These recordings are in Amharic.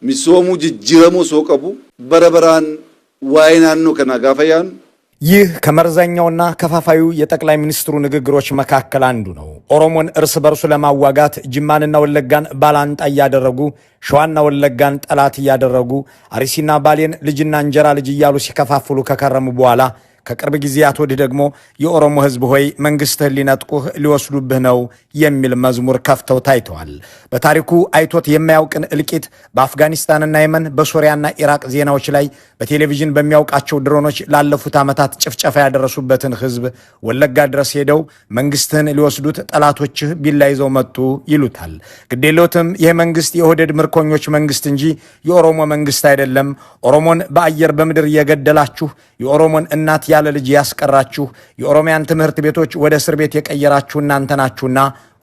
ሚሶሙ ጅጅረሙ ሶቀቡ በረበራን ዋይናኑ ከናጋፈያን ይህ ከመርዘኛውና ከፋፋዩ የጠቅላይ ሚኒስትሩ ንግግሮች መካከል አንዱ ነው። ኦሮሞን እርስ በርሱ ለማዋጋት ጅማንና ወለጋን ባላንጣ ያደረጉ፣ ሸዋና ወለጋን ጠላት ያደረጉ፣ አርሲና ባሌን ልጅና እንጀራ ልጅ እያሉ ሲከፋፍሉ ከከረሙ በኋላ ከቅርብ ጊዜያት ወዲህ ደግሞ የኦሮሞ ሕዝብ ሆይ መንግስትህን ሊነጥቁህ ሊወስዱብህ ነው የሚል መዝሙር ከፍተው ታይተዋል። በታሪኩ አይቶት የማያውቅን እልቂት በአፍጋኒስታንና የመን በሶሪያና ኢራቅ ዜናዎች ላይ በቴሌቪዥን በሚያውቃቸው ድሮኖች ላለፉት ዓመታት ጭፍጨፋ ያደረሱበትን ሕዝብ ወለጋ ድረስ ሄደው መንግስትህን ሊወስዱት ጠላቶችህ ቢላ ይዘው መጡ ይሉታል። ግዴሎትም ይህ መንግስት የኦህዴድ ምርኮኞች መንግስት እንጂ የኦሮሞ መንግስት አይደለም። ኦሮሞን በአየር በምድር እየገደላችሁ የኦሮሞን እናት ያለ ልጅ ያስቀራችሁ የኦሮሚያን ትምህርት ቤቶች ወደ እስር ቤት የቀየራችሁ እናንተ ናችሁና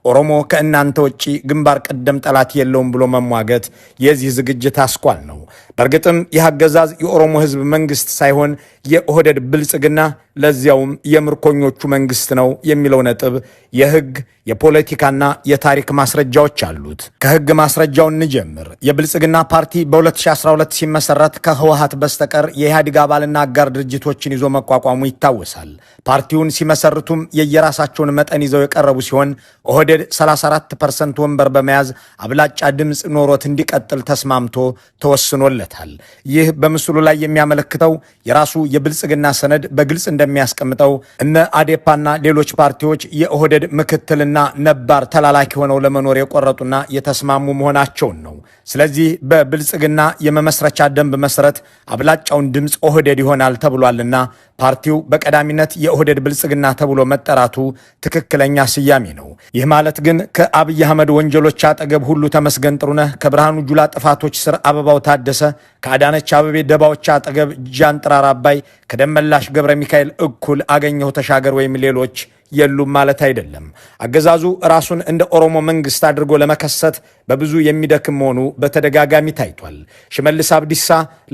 ኦሮሞ ከእናንተ ውጪ ግንባር ቀደም ጠላት የለውም ብሎ መሟገት የዚህ ዝግጅት አስኳል ነው። በእርግጥም ይህ አገዛዝ የኦሮሞ ህዝብ መንግስት ሳይሆን የኦህዴድ ብልጽግና ለዚያውም የምርኮኞቹ መንግስት ነው የሚለው ነጥብ የህግ የፖለቲካና የታሪክ ማስረጃዎች አሉት። ከህግ ማስረጃው እንጀምር። የብልጽግና ፓርቲ በ2012 ሲመሰረት ከህወሓት በስተቀር የኢህአዴግ አባልና አጋር ድርጅቶችን ይዞ መቋቋሙ ይታወሳል። ፓርቲውን ሲመሰርቱም የየራሳቸውን መጠን ይዘው የቀረቡ ሲሆን ኦህዴድ 34% ወንበር በመያዝ አብላጫ ድምፅ ኖሮት እንዲቀጥል ተስማምቶ ተወስኖለታል። ይህ በምስሉ ላይ የሚያመለክተው የራሱ የብልጽግና ሰነድ በግልጽ እንደሚያስቀምጠው እነ አዴፓና ሌሎች ፓርቲዎች የኦህዴድ ምክትልና ነባር ተላላኪ ሆነው ለመኖር የቆረጡና የተስማሙ መሆናቸውን ነው። ስለዚህ በብልጽግና የመመስረቻ ደንብ መሰረት አብላጫውን ድምፅ ኦህዴድ ይሆናል ተብሏልና ፓርቲው በቀዳሚነት የኦህዴድ ብልጽግና ተብሎ መጠራቱ ትክክለኛ ስያሜ ነው። ይህ ማለት ግን ከአብይ አህመድ ወንጀሎች አጠገብ ሁሉ ተመስገን ጥሩነህ፣ ከብርሃኑ ጁላ ጥፋቶች ስር አበባው ታደሰ፣ ከአዳነች አበቤ ደባዎች አጠገብ ጃንጥራር አባይ፣ ከደመላሽ ገብረ ሚካኤል እኩል አገኘሁ ተሻገር ወይም ሌሎች የሉም ማለት አይደለም። አገዛዙ ራሱን እንደ ኦሮሞ መንግስት አድርጎ ለመከሰት በብዙ የሚደክም መሆኑ በተደጋጋሚ ታይቷል። ሽመልስ አብዲሳ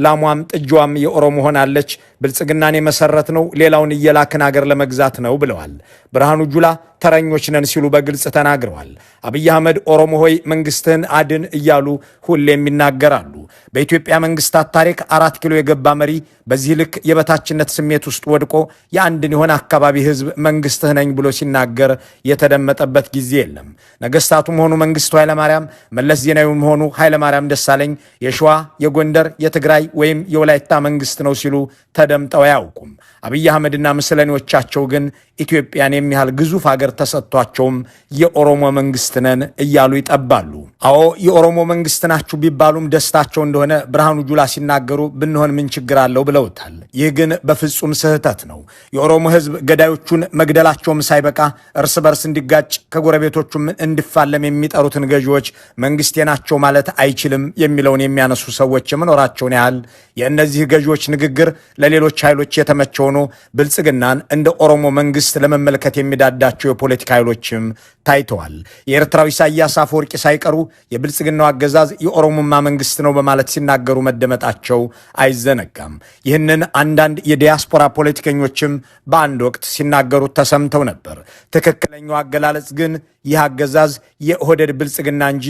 ላሟም ጥጃዋም የኦሮሞ ሆናለች፣ ብልጽግናን የመሰረት ነው ሌላውን እየላክን አገር ለመግዛት ነው ብለዋል። ብርሃኑ ጁላ ተረኞች ነን ሲሉ በግልጽ ተናግረዋል። አብይ አህመድ ኦሮሞ ሆይ መንግስትህን አድን እያሉ ሁሌም ይናገራሉ። በኢትዮጵያ መንግስታት ታሪክ 4 ኪሎ የገባ መሪ በዚህ ልክ የበታችነት ስሜት ውስጥ ወድቆ የአንድን የሆነ አካባቢ ህዝብ መንግስትህ ነኝ ብሎ ሲናገር የተደመጠበት ጊዜ የለም። ነገስታቱም ሆኑ መንግስቱ ኃይለማርያም፣ መለስ ዜናዊም ሆኑ ኃይለማርያም ደሳለኝ የሸዋ የጎንደር የትግራይ ወይም የወላይታ መንግስት ነው ሲሉ ተደምጠው አያውቁም። አብይ አህመድና ምስለኔዎቻቸው ግን ኢትዮጵያን የሚያህል ግዙፍ ሀገር ተሰጥቷቸውም የኦሮሞ መንግስት ነን እያሉ ይጠባሉ። አዎ የኦሮሞ መንግስት ናችሁ ቢባሉም ደስታቸው እንደሆነ ብርሃኑ ጁላ ሲናገሩ ብንሆን ምን ችግር አለው ብለውታል። ይህ ግን በፍጹም ስህተት ነው። የኦሮሞ ህዝብ ገዳዮቹን መግደላቸውም ሳይበቃ እርስ በርስ እንዲጋጭ ከጎረቤቶቹም እንዲፋለም የሚጠሩትን ገዢዎች መንግስቴ ናቸው ማለት አይችልም የሚለውን የሚያነሱ ሰዎች የመኖራቸውን ያህል የእነዚህ ገዢዎች ንግግር ለሌሎች ኃይሎች የተመቸ ሆኖ ብልጽግናን እንደ ኦሮሞ መንግስት ለመመልከት የሚዳዳቸው የፖለቲካ ኃይሎችም ታይተዋል። የኤርትራው ኢሳያስ አፈወርቂ ሳይቀሩ የብልጽግናው አገዛዝ የኦሮሞማ መንግስት ነው በማለት ሲናገሩ መደመጣቸው አይዘነጋም። ይህንን አንዳንድ የዲያስፖራ ፖለቲከኞችም በአንድ ወቅት ሲናገሩት ተሰምተው ነበር። ትክክለኛው አገላለጽ ግን ይህ አገዛዝ የኦህዴድ ብልጽግና እንጂ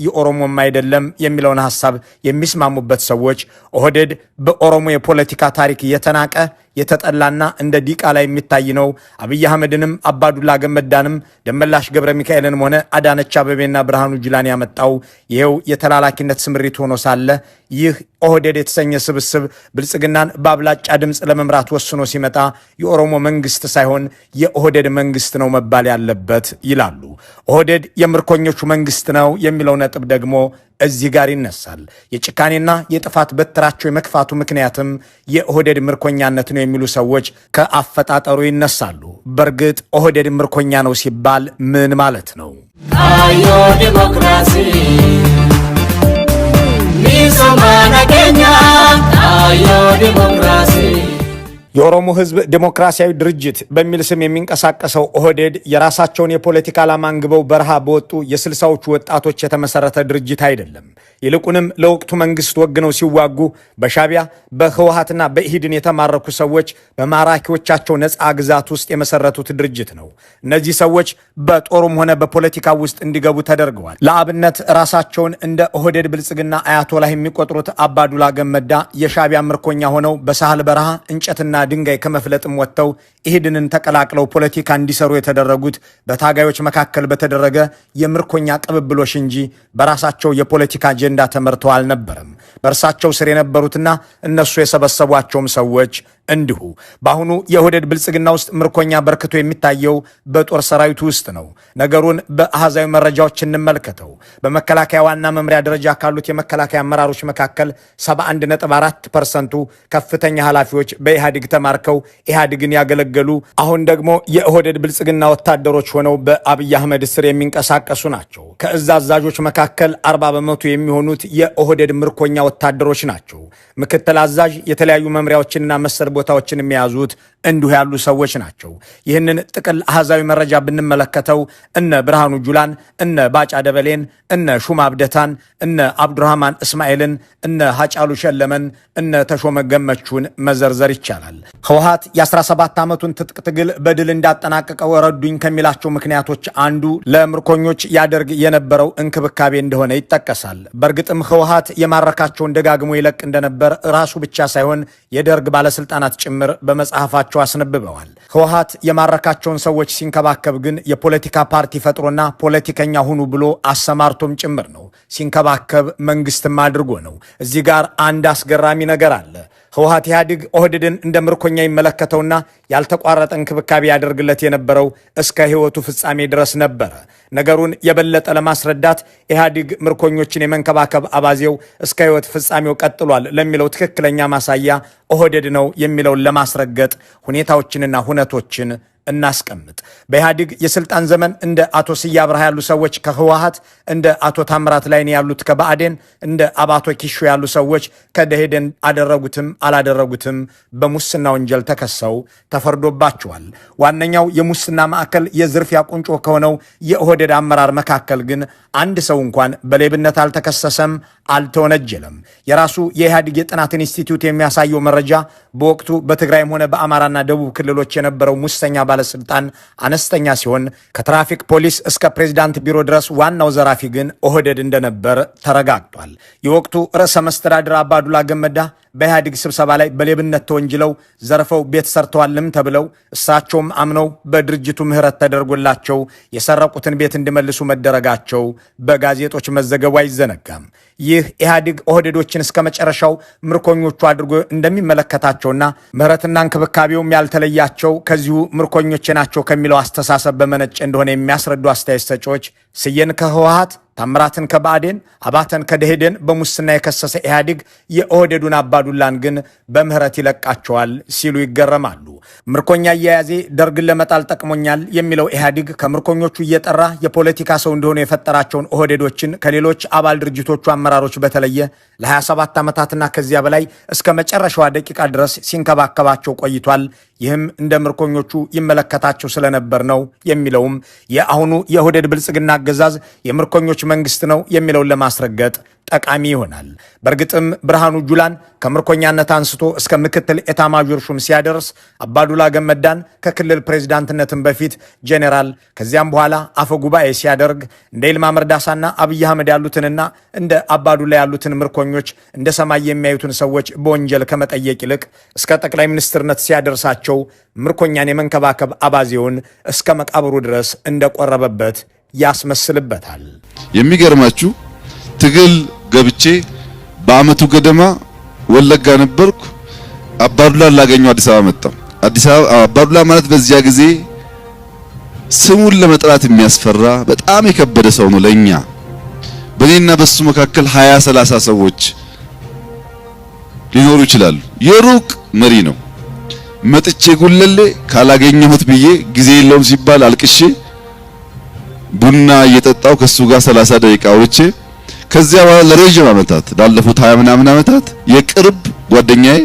የኦሮሞም አይደለም የሚለውን ሐሳብ የሚስማሙበት ሰዎች ኦህዴድ በኦሮሞ የፖለቲካ ታሪክ የተናቀ የተጠላና እንደ ዲቃላ የሚታይ ነው። አብይ አህመድንም አባዱላ ገመዳንም ደመላሽ ገብረ ሚካኤልንም ሆነ አዳነች አበቤና ብርሃኑ ጁላን ያመጣው ይሄው የተላላኪነት ስምሪት ሆኖ ሳለ ይህ ኦህዴድ የተሰኘ ስብስብ ብልጽግናን በአብላጫ ድምፅ ለመምራት ወስኖ ሲመጣ የኦሮሞ መንግስት ሳይሆን የኦህዴድ መንግስት ነው መባል ያለበት ይላሉ። ኦህዴድ የምርኮኞቹ መንግስት ነው የሚለው ነጥብ ደግሞ እዚህ ጋር ይነሳል። የጭካኔና የጥፋት በትራቸው የመክፋቱ ምክንያትም የኦህዴድ ምርኮኛነት ነው የሚሉ ሰዎች ከአፈጣጠሩ ይነሳሉ። በእርግጥ ኦህዴድ ምርኮኛ ነው ሲባል ምን ማለት ነው? አዮ ዲሞክራሲ ሚሶማና ኬኛ አዮ ዲሞክራሲ የኦሮሞ ህዝብ ዲሞክራሲያዊ ድርጅት በሚል ስም የሚንቀሳቀሰው ኦህዴድ የራሳቸውን የፖለቲካ ዓላማ አንግበው በረሃ በወጡ የ60ዎቹ ወጣቶች የተመሰረተ ድርጅት አይደለም። ይልቁንም ለወቅቱ መንግስት ወግነው ሲዋጉ በሻቢያ በህወሓትና በኢህድን የተማረኩ ሰዎች በማራኪዎቻቸው ነፃ ግዛት ውስጥ የመሰረቱት ድርጅት ነው። እነዚህ ሰዎች በጦሩም ሆነ በፖለቲካ ውስጥ እንዲገቡ ተደርገዋል። ለአብነት ራሳቸውን እንደ ኦህዴድ ብልጽግና አያቶላህ የሚቆጥሩት አባዱላ ገመዳ የሻቢያ ምርኮኛ ሆነው በሳህል በረሃ እንጨትና ድንጋይ ከመፍለጥም ወጥተው ኢህድንን ተቀላቅለው ፖለቲካ እንዲሰሩ የተደረጉት በታጋዮች መካከል በተደረገ የምርኮኛ ቅብብሎሽ እንጂ በራሳቸው የፖለቲካ አጀንዳ ተመርተው አልነበረም። በእርሳቸው ስር የነበሩትና እነሱ የሰበሰቧቸውም ሰዎች እንዲሁ። በአሁኑ የኦህዴድ ብልጽግና ውስጥ ምርኮኛ በርክቶ የሚታየው በጦር ሰራዊቱ ውስጥ ነው። ነገሩን በአሃዛዊ መረጃዎች እንመልከተው። በመከላከያ ዋና መምሪያ ደረጃ ካሉት የመከላከያ አመራሮች መካከል 71.4%ቱ ከፍተኛ ኃላፊዎች በኢህአዴግ ተማርከው ኢህአዴግን ያገለገሉ፣ አሁን ደግሞ የኦህዴድ ብልጽግና ወታደሮች ሆነው በአብይ አህመድ ስር የሚንቀሳቀሱ ናቸው። ከእዝ አዛዦች መካከል 40% የሚሆኑት የኦህዴድ ምርኮኛ ወታደሮች ናቸው። ምክትል አዛዥ፣ የተለያዩ መምሪያዎችንና መሰል ቦታዎችን የሚያዙት እንዲሁ ያሉ ሰዎች ናቸው። ይህንን ጥቅል አሃዛዊ መረጃ ብንመለከተው እነ ብርሃኑ ጁላን፣ እነ ባጫ ደበሌን፣ እነ ሹማ አብደታን፣ እነ አብዱራህማን እስማኤልን፣ እነ ሀጫሉ ሸለመን፣ እነ ተሾመ ገመቹን መዘርዘር ይቻላል። ህወሓት የ17 ዓመቱን ትጥቅ ትግል በድል እንዳጠናቀቀው ረዱኝ ከሚላቸው ምክንያቶች አንዱ ለምርኮኞች ያደርግ የነበረው እንክብካቤ እንደሆነ ይጠቀሳል። በእርግጥም ህወሓት የማረካቸውን ደጋግሞ ይለቅ እንደነበር ራሱ ብቻ ሳይሆን የደርግ ባለስልጣናት ጭምር በመጽሐፋቸው አስነብበዋል። ህወሓት የማረካቸውን ሰዎች ሲንከባከብ ግን የፖለቲካ ፓርቲ ፈጥሮና ፖለቲከኛ ሁኑ ብሎ አሰማርቶም ጭምር ነው። ሲንከባከብ መንግስትም አድርጎ ነው። እዚህ ጋር አንድ አስገራሚ ነገር አለ። ህወሓት ኢህአዴግ ኦህዴድን እንደ ምርኮኛ ይመለከተውና ያልተቋረጠ እንክብካቤ ያደርግለት የነበረው እስከ ህይወቱ ፍጻሜ ድረስ ነበረ። ነገሩን የበለጠ ለማስረዳት ኢህአዴግ ምርኮኞችን የመንከባከብ አባዜው እስከ ህይወት ፍጻሜው ቀጥሏል ለሚለው ትክክለኛ ማሳያ ኦህዴድ ነው የሚለውን ለማስረገጥ ሁኔታዎችንና ሁነቶችን እናስቀምጥ። በኢህአዴግ የስልጣን ዘመን እንደ አቶ ስዬ አብርሃ ያሉ ሰዎች ከህወሓት፣ እንደ አቶ ታምራት ላይኔ ያሉት ከብአዴን፣ እንደ አባቶ ኪሾ ያሉ ሰዎች ከደኢህዴን አደረጉትም አላደረጉትም በሙስና ወንጀል ተከሰው ተፈርዶባቸዋል። ዋነኛው የሙስና ማዕከል የዝርፊያ ቁንጮ ከሆነው የኦህዴድ አመራር መካከል ግን አንድ ሰው እንኳን በሌብነት አልተከሰሰም፣ አልተወነጀለም። የራሱ የኢህአዴግ የጥናት ኢንስቲትዩት የሚያሳየው መረጃ በወቅቱ በትግራይም ሆነ በአማራና ደቡብ ክልሎች የነበረው ሙሰኛ ባለስልጣን አነስተኛ ሲሆን ከትራፊክ ፖሊስ እስከ ፕሬዝዳንት ቢሮ ድረስ ዋናው ዘራፊ ግን ኦህዴድ እንደነበር ተረጋግጧል። የወቅቱ ርዕሰ መስተዳድር አባዱላ ገመዳ በኢህአዴግ ስብሰባ ላይ በሌብነት ተወንጅለው ዘርፈው ቤት ሰርተዋልም ተብለው እሳቸውም አምነው በድርጅቱ ምህረት ተደርጎላቸው የሰረቁትን ቤት እንዲመልሱ መደረጋቸው በጋዜጦች መዘገቡ አይዘነጋም። ይህ ኢህአዴግ ኦህዴዶችን እስከ መጨረሻው ምርኮኞቹ አድርጎ እንደሚመለከታቸውና ምህረትና እንክብካቤውም ያልተለያቸው ከዚሁ ምርኮኞች ናቸው ከሚለው አስተሳሰብ በመነጨ እንደሆነ የሚያስረዱ አስተያየት ሰጪዎች ስዬን ከህወሓት፣ ታምራትን ከብአዴን፣ አባተን ከደኢህዴን በሙስና የከሰሰ ኢህአዴግ የኦህዴዱን አባዱላን ግን በምህረት ይለቃቸዋል ሲሉ ይገረማሉ። ምርኮኛ አያያዜ ደርግን ለመጣል ጠቅሞኛል የሚለው ኢህአዴግ ከምርኮኞቹ እየጠራ የፖለቲካ ሰው እንደሆኑ የፈጠራቸውን ኦህዴዶችን ከሌሎች አባል ድርጅቶቹ አመራሮች በተለየ ለ27 ዓመታትና ከዚያ በላይ እስከ መጨረሻዋ ደቂቃ ድረስ ሲንከባከባቸው ቆይቷል። ይህም እንደ ምርኮኞቹ ይመለከታቸው ስለነበር ነው የሚለውም የአሁኑ የኦህዴድ ብልጽግና አገዛዝ የምርኮኞች መንግስት ነው የሚለውን ለማስረገጥ ጠቃሚ ይሆናል። በእርግጥም ብርሃኑ ጁላን ከምርኮኛነት አንስቶ እስከ ምክትል ኤታማዦር ሹም ሲያደርስ አባዱላ ገመዳን ከክልል ፕሬዝዳንትነትን በፊት ጄኔራል ከዚያም በኋላ አፈ ጉባኤ ሲያደርግ እንደ ይልማ መርዳሳና አብይ አህመድ ያሉትንና እንደ አባዱላ ያሉትን ምርኮኞች እንደ ሰማይ የሚያዩትን ሰዎች በወንጀል ከመጠየቅ ይልቅ እስከ ጠቅላይ ሚኒስትርነት ሲያደርሳቸው ምርኮኛን የመንከባከብ አባዜውን እስከ መቃብሩ ድረስ እንደቆረበበት ያስመስልበታል። የሚገርማችሁ ትግል ገብቼ በአመቱ ገደማ ወለጋ ነበርኩ። አባዱላ ላገኘው አዲስ አበባ መጣሁ። አባዱላ ማለት በዚያ ጊዜ ስሙን ለመጥራት የሚያስፈራ በጣም የከበደ ሰው ነው ለኛ። በኔና በሱ መካከል 20-30 ሰዎች ሊኖሩ ይችላሉ። የሩቅ መሪ ነው። መጥቼ ጉለሌ ካላገኘሁት ብዬ ጊዜ የለውም ሲባል አልቅሼ ቡና እየጠጣው ከሱ ጋር 30 ደቂቃ አውርቼ ከዚያ በኋላ ለረጅም ዓመታት ላለፉት 20 ምናምን ዓመታት የቅርብ ጓደኛዬ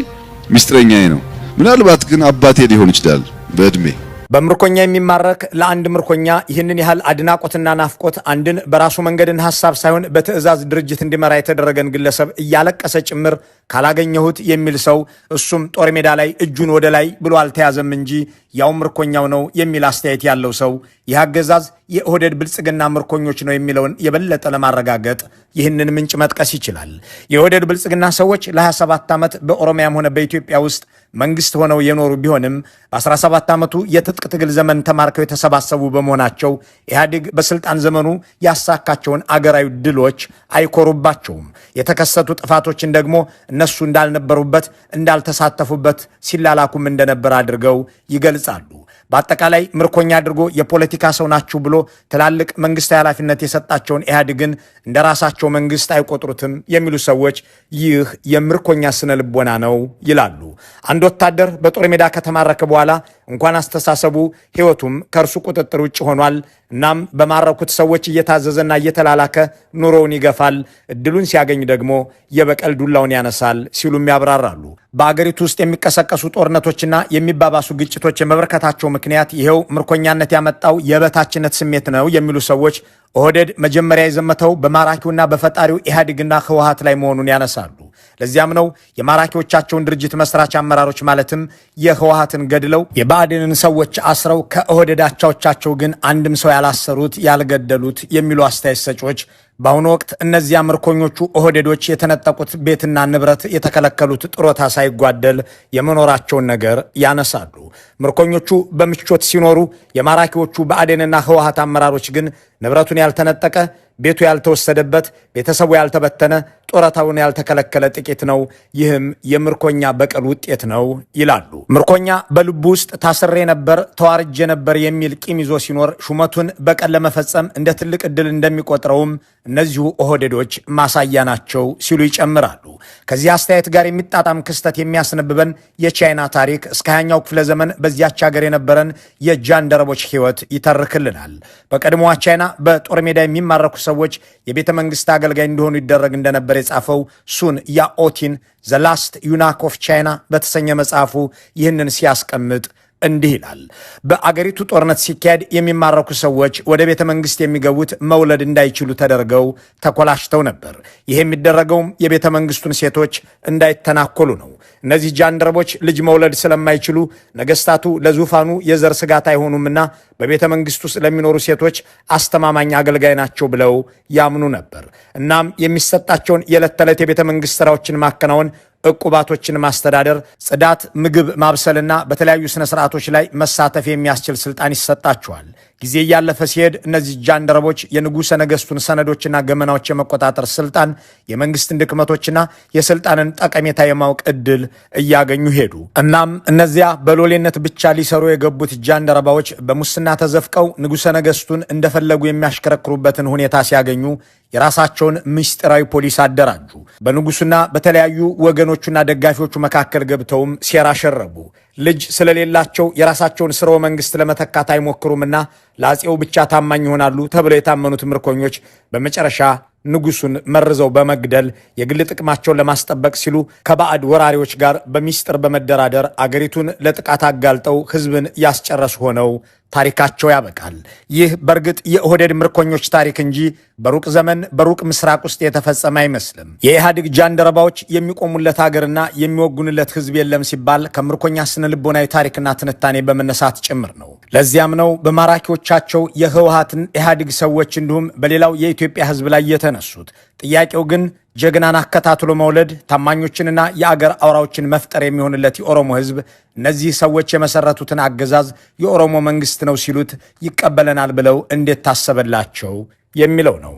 ሚስጥረኛዬ ነው። ምናልባት ግን አባቴ ሊሆን ይችላል በእድሜ። በምርኮኛ የሚማረክ ለአንድ ምርኮኛ ይህንን ያህል አድናቆትና ናፍቆት አንድን በራሱ መንገድን ሐሳብ ሳይሆን በትዕዛዝ ድርጅት እንዲመራ የተደረገን ግለሰብ እያለቀሰ ጭምር ካላገኘሁት የሚል ሰው እሱም ጦር ሜዳ ላይ እጁን ወደ ላይ ብሎ አልተያዘም እንጂ ያው ምርኮኛው ነው የሚል አስተያየት ያለው ሰው ይህ አገዛዝ የኦህዴድ ብልጽግና ምርኮኞች ነው የሚለውን የበለጠ ለማረጋገጥ ይህንን ምንጭ መጥቀስ ይችላል። የኦህዴድ ብልጽግና ሰዎች ለ27 ዓመት በኦሮሚያም ሆነ በኢትዮጵያ ውስጥ መንግስት ሆነው የኖሩ ቢሆንም በ17 ዓመቱ የትጥቅ ትግል ዘመን ተማርከው የተሰባሰቡ በመሆናቸው ኢህአዴግ በስልጣን ዘመኑ ያሳካቸውን አገራዊ ድሎች አይኮሩባቸውም። የተከሰቱ ጥፋቶችን ደግሞ እነሱ እንዳልነበሩበት እንዳልተሳተፉበት ሲላላኩም እንደነበር አድርገው ይገልጻሉ። በአጠቃላይ ምርኮኛ አድርጎ የፖለቲካ ሰው ናችሁ ብሎ ትላልቅ መንግስታዊ ኃላፊነት የሰጣቸውን ኢህአዴግን እንደ ራሳቸው መንግስት አይቆጥሩትም የሚሉ ሰዎች ይህ የምርኮኛ ስነ ልቦና ነው ይላሉ። አንድ ወታደር በጦር ሜዳ ከተማረከ በኋላ እንኳን አስተሳሰቡ ሕይወቱም ከእርሱ ቁጥጥር ውጭ ሆኗል። እናም በማረኩት ሰዎች እየታዘዘና እየተላላከ ኑሮውን ይገፋል፣ እድሉን ሲያገኝ ደግሞ የበቀል ዱላውን ያነሳል ሲሉም ያብራራሉ። በአገሪቱ ውስጥ የሚቀሰቀሱ ጦርነቶችና የሚባባሱ ግጭቶች የመበርከታቸው ምክንያት ይሄው ምርኮኛነት ያመጣው የበታችነት ስሜት ነው የሚሉ ሰዎች ኦህዴድ መጀመሪያ የዘመተው በማራኪውና በፈጣሪው ኢህአዴግና ህወሓት ላይ መሆኑን ያነሳሉ። ለዚያም ነው የማራኪዎቻቸውን ድርጅት መስራች አመራሮች ማለትም የህወሓትን ገድለው የብአዴንን ሰዎች አስረው ከኦህዴድ አቻዎቻቸው ግን አንድም ሰው ያላሰሩት ያልገደሉት የሚሉ አስተያየት ሰጪዎች በአሁኑ ወቅት እነዚያ ምርኮኞቹ ኦህዴዶች የተነጠቁት ቤትና ንብረት የተከለከሉት ጥሮታ ሳይጓደል የመኖራቸውን ነገር ያነሳሉ። ምርኮኞቹ በምቾት ሲኖሩ፣ የማራኪዎቹ ብአዴንና ህወሓት አመራሮች ግን ንብረቱን ያልተነጠቀ፣ ቤቱ ያልተወሰደበት፣ ቤተሰቡ ያልተበተነ፣ ጡረታውን ያልተከለከለ ጥቂት ነው። ይህም የምርኮኛ በቀል ውጤት ነው ይላሉ። ምርኮኛ በልቡ ውስጥ ታስሬ ነበር፣ ተዋርጄ ነበር የሚል ቂም ይዞ ሲኖር ሹመቱን በቀል ለመፈጸም እንደ ትልቅ ዕድል እንደሚቆጥረውም እነዚሁ ኦህዴዶች ማሳያ ናቸው ሲሉ ይጨምራሉ። ከዚህ አስተያየት ጋር የሚጣጣም ክስተት የሚያስነብበን የቻይና ታሪክ እስከ 20ኛው ክፍለ ዘመን በዚያች ሀገር የነበረን የጃንደረቦች ሕይወት ይተርክልናል። በቀድሞዋ ቻይና በጦር ሜዳ የሚማረኩ ሰዎች የቤተ መንግስት አገልጋይ እንዲሆኑ ይደረግ እንደነበር የጻፈው ሱን ያኦቲን ዘ ላስት ዩናክ ኦፍ ቻይና በተሰኘ መጽሐፉ ይህንን ሲያስቀምጥ እንዲህ ይላል። በአገሪቱ ጦርነት ሲካሄድ የሚማረኩ ሰዎች ወደ ቤተ መንግስት የሚገቡት መውለድ እንዳይችሉ ተደርገው ተኮላሽተው ነበር። ይህ የሚደረገውም የቤተ መንግስቱን ሴቶች እንዳይተናኮሉ ነው። እነዚህ ጃንደረቦች ልጅ መውለድ ስለማይችሉ ነገስታቱ ለዙፋኑ የዘር ስጋት አይሆኑምና በቤተ መንግስት ውስጥ ለሚኖሩ ሴቶች አስተማማኝ አገልጋይ ናቸው ብለው ያምኑ ነበር። እናም የሚሰጣቸውን የዕለት ተዕለት የቤተ መንግስት ስራዎችን ማከናወን፣ ዕቁባቶችን ማስተዳደር፣ ጽዳት፣ ምግብ ማብሰልና በተለያዩ ስነ ስርዓቶች ላይ መሳተፍ የሚያስችል ስልጣን ይሰጣቸዋል። ጊዜ እያለፈ ሲሄድ እነዚህ ጃንደረቦች የንጉሠ ነገሥቱን ሰነዶችና ገመናዎች የመቆጣጠር ስልጣን፣ የመንግስትን ድክመቶችና የስልጣንን ጠቀሜታ የማወቅ ዕድል እያገኙ ሄዱ። እናም እነዚያ በሎሌነት ብቻ ሊሰሩ የገቡት ጃንደረባዎች በሙስና ተዘፍቀው ንጉሠ ነገሥቱን እንደፈለጉ የሚያሽከረክሩበትን ሁኔታ ሲያገኙ የራሳቸውን ምስጢራዊ ፖሊስ አደራጁ። በንጉሱና በተለያዩ ወገኖቹና ደጋፊዎቹ መካከል ገብተውም ሴራ ሸረቡ። ልጅ ስለሌላቸው የራሳቸውን ስርወ መንግስት ለመተካት አይሞክሩምና ለአፄው ብቻ ታማኝ ይሆናሉ ተብለው የታመኑት ምርኮኞች በመጨረሻ ንጉሱን መርዘው በመግደል የግል ጥቅማቸውን ለማስጠበቅ ሲሉ ከባዕድ ወራሪዎች ጋር በሚስጥር በመደራደር አገሪቱን ለጥቃት አጋልጠው ህዝብን ያስጨረሱ ሆነው ታሪካቸው ያበቃል። ይህ በእርግጥ የኦህዴድ ምርኮኞች ታሪክ እንጂ በሩቅ ዘመን በሩቅ ምስራቅ ውስጥ የተፈጸመ አይመስልም። የኢህአዴግ ጃንደረባዎች የሚቆሙለት ሀገርና የሚወጉንለት ህዝብ የለም ሲባል ከምርኮኛ ስነ ልቦናዊ ታሪክና ትንታኔ በመነሳት ጭምር ነው። ለዚያም ነው በማራኪዎቻቸው የህወሓትን ኢህአዴግ ሰዎች እንዲሁም በሌላው የኢትዮጵያ ህዝብ ላይ የተነሱት። ጥያቄው ግን ጀግናን አከታትሎ መውለድ፣ ታማኞችንና የአገር አውራዎችን መፍጠር የሚሆንለት የኦሮሞ ህዝብ እነዚህ ሰዎች የመሰረቱትን አገዛዝ የኦሮሞ መንግስት ነው ሲሉት ይቀበለናል ብለው እንዴት ታሰበላቸው የሚለው ነው።